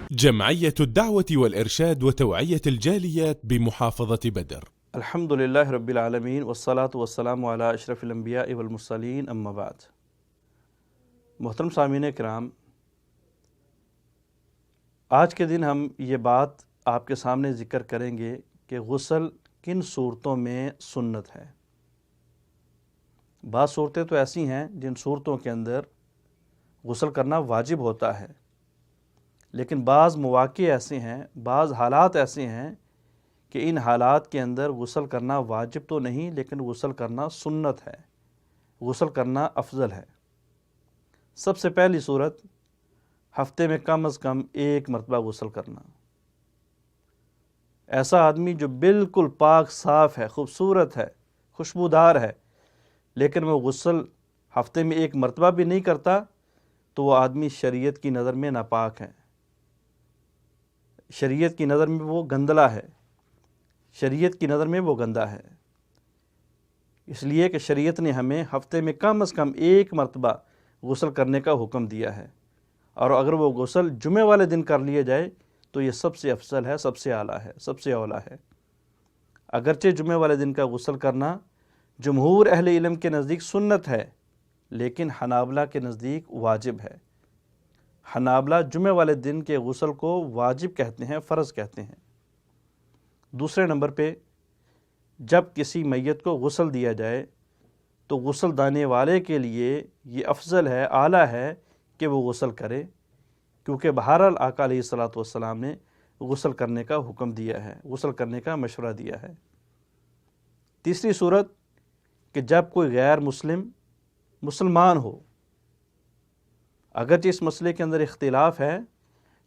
جمعية الدعوة والإرشاد وتوعية الجاليات بمحافظة بدر. الحمد للہ رب العالمین والصلاة والسلام علی اشرف الانبیاء والمرسلین اما بعد. محترم سامعین کرام، آج کے دن ہم یہ بات آپ کے سامنے ذکر کریں گے کہ غسل کن صورتوں میں سنت ہے. بعض صورتیں تو ایسی ہیں جن صورتوں کے اندر غسل کرنا واجب ہوتا ہے، لیکن بعض مواقع ایسے ہیں، بعض حالات ایسے ہیں کہ ان حالات کے اندر غسل کرنا واجب تو نہیں لیکن غسل کرنا سنت ہے، غسل کرنا افضل ہے. سب سے پہلی صورت، ہفتے میں کم از کم ایک مرتبہ غسل کرنا. ایسا آدمی جو بالکل پاک صاف ہے، خوبصورت ہے، خوشبودار ہے، لیکن وہ غسل ہفتے میں ایک مرتبہ بھی نہیں کرتا تو وہ آدمی شریعت کی نظر میں ناپاک ہے، شریعت کی نظر میں وہ گندلا ہے، شریعت کی نظر میں وہ گندا ہے. اس لیے کہ شریعت نے ہمیں ہفتے میں کم از کم ایک مرتبہ غسل کرنے کا حکم دیا ہے، اور اگر وہ غسل جمعے والے دن کر لیا جائے تو یہ سب سے افضل ہے، سب سے اعلیٰ ہے، سب سے اولیٰ ہے. اگرچہ جمعے والے دن کا غسل کرنا جمہور اہل علم کے نزدیک سنت ہے، لیکن حنابلہ کے نزدیک واجب ہے. حنابلہ جمعے والے دن کے غسل کو واجب کہتے ہیں، فرض کہتے ہیں. دوسرے نمبر پہ، جب کسی میت کو غسل دیا جائے تو غسل دانے والے کے لیے یہ افضل ہے، اعلیٰ ہے کہ وہ غسل کرے، کیونکہ بہرحال آقا علیہ الصلوۃ والسلام نے غسل کرنے کا حکم دیا ہے، غسل کرنے کا مشورہ دیا ہے. تیسری صورت کہ جب کوئی غیر مسلمان ہو. اگرچہ اس مسئلے کے اندر اختلاف ہے،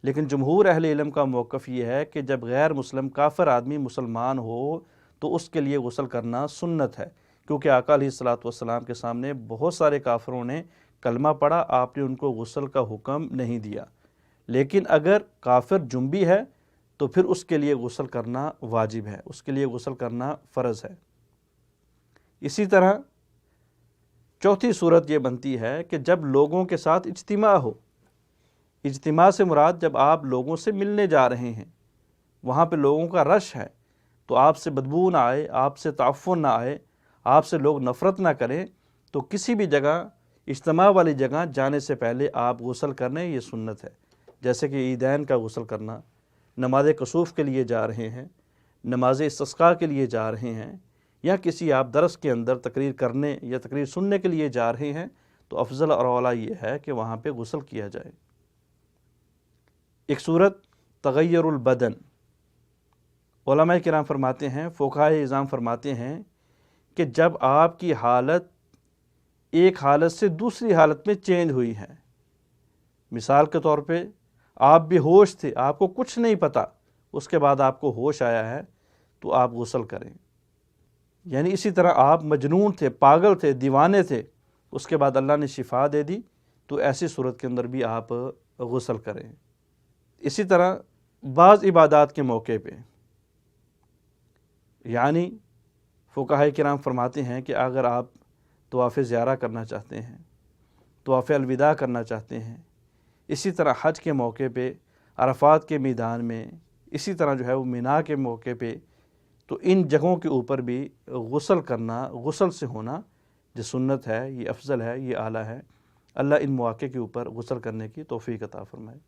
لیکن جمہور اہل علم کا موقف یہ ہے کہ جب غیر مسلم کافر آدمی مسلمان ہو تو اس کے لیے غسل کرنا سنت ہے، کیونکہ آقا علیہ الصلوۃ والسلام کے سامنے بہت سارے کافروں نے کلمہ پڑھا، آپ نے ان کو غسل کا حکم نہیں دیا. لیکن اگر کافر جنبی ہے تو پھر اس کے لیے غسل کرنا واجب ہے، اس کے لیے غسل کرنا فرض ہے. اسی طرح چوتھی صورت یہ بنتی ہے کہ جب لوگوں کے ساتھ اجتماع ہو. اجتماع سے مراد جب آپ لوگوں سے ملنے جا رہے ہیں، وہاں پہ لوگوں کا رش ہے، تو آپ سے بدبو نہ آئے، آپ سے تعفن نہ آئے، آپ سے لوگ نفرت نہ کریں، تو کسی بھی جگہ، اجتماع والی جگہ جانے سے پہلے آپ غسل کرنے، یہ سنت ہے. جیسے کہ عیدین کا غسل کرنا، نماز کسوف کے لیے جا رہے ہیں، نماز استسقاء کے لیے جا رہے ہیں، یا کسی آپ درس کے اندر تقریر کرنے یا تقریر سننے کے لیے جا رہے ہیں، تو افضل اور اولیٰ یہ ہے کہ وہاں پہ غسل کیا جائے. ایک صورت تغیر البدن. علماء کرام فرماتے ہیں، فقہائے اعظام فرماتے ہیں کہ جب آپ کی حالت ایک حالت سے دوسری حالت میں چینج ہوئی ہے. مثال کے طور پہ آپ بے ہوش تھے، آپ کو کچھ نہیں پتہ، اس کے بعد آپ کو ہوش آیا ہے تو آپ غسل کریں. یعنی اسی طرح آپ مجنون تھے، پاگل تھے، دیوانے تھے، اس کے بعد اللہ نے شفا دے دی، تو ایسی صورت کے اندر بھی آپ غسل کریں. اسی طرح بعض عبادات کے موقع پہ، یعنی فقہائے کرام فرماتے ہیں کہ اگر آپ طواف زیارہ کرنا چاہتے ہیں، طواف الوداع کرنا چاہتے ہیں، اسی طرح حج کے موقع پہ، عرفات کے میدان میں، اسی طرح جو ہے وہ مینا کے موقع پہ، تو ان جگہوں کے اوپر بھی غسل کرنا، غسل سے ہونا جو سنت ہے، یہ افضل ہے، یہ اعلیٰ ہے. اللہ ان مواقع کے اوپر غسل کرنے کی توفیق عطا فرمائے.